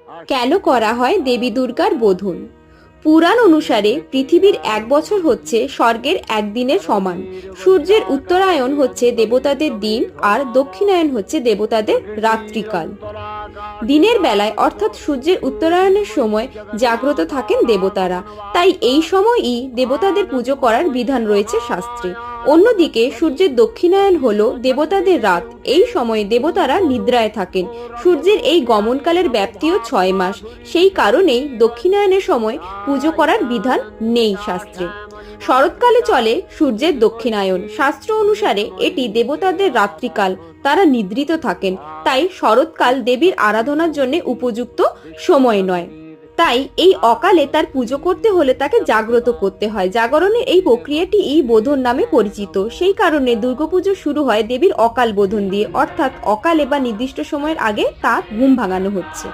কেন করা হয় দেবী দুর্গার বোধন? পুরাণ অনুসারে পৃথিবীর 1 বছর হচ্ছে স্বর্গের একদিনের সমান। সূর্যের উত্তরায়ণ হচ্ছে দেবতাদের দিন আর দক্ষিণায়ন হচ্ছে দেবতাদের রাত্রিকাল। দিনের বেলায় অর্থাৎ সূর্যের উত্তরায়ণের সময় জাগ্রত থাকেন দেবতারা, তাই এই সময়ই দেবতাদের পুজো করার বিধান রয়েছে শাস্ত্রে। অন্যদিকে সূর্যের দক্ষিণায়ন হলো দেবতাদের রাত, এই সময়ে দেবতারা নিদ্রায় থাকেন। সূর্যের এই গমনকালের ব্যাপ্তিও 6 মাস, সেই কারণেই দক্ষিণায়নের সময় পুজো করার বিধান নেই শাস্ত্রে। শরৎকালে চলে সূর্যের দক্ষিণায়ন, শাস্ত্র অনুসারে এটি দেবতাদের রাত্রিকাল, তারা নিদ্রিত থাকেন, তাই শরৎকাল দেবীর আরাধনার জন্য উপযুক্ত সময় নয়। তাই এই অকালে তার পুজো করতে হলে তাকে জাগ্রত করতে হয়। জাগরণের এই প্রক্রিয়াটি এই বোধন নামে পরিচিত। সেই কারণে দুর্গাপুজো শুরু হয় দেবীর অকাল বোধন দিয়ে, অর্থাৎ অকালে বা নির্দিষ্ট সময়ের আগে তার ঘুম ভাঙানো হচ্ছে।